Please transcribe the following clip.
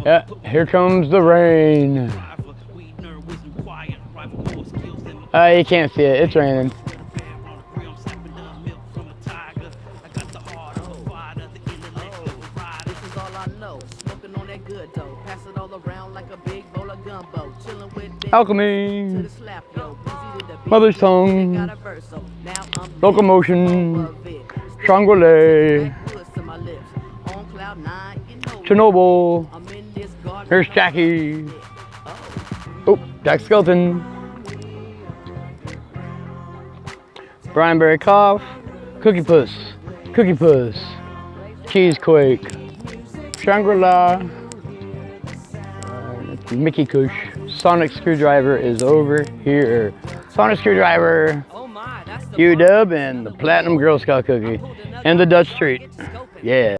Yeah, here comes the rain. You can't see it. It's raining. Alchemy, mother's tongue, locomotion, Shangri-La, Chernobyl. Here's Jackie. Oh, Jack Skeleton. Brian Berry Cough, Cookie Puss, Cheesequake, Shangri-La, Mickey Kush. Sonic Screwdriver is over here. Sonic Screwdriver, UW, and the Platinum Girl Scout Cookie, and the Dutch Treat. Yeah.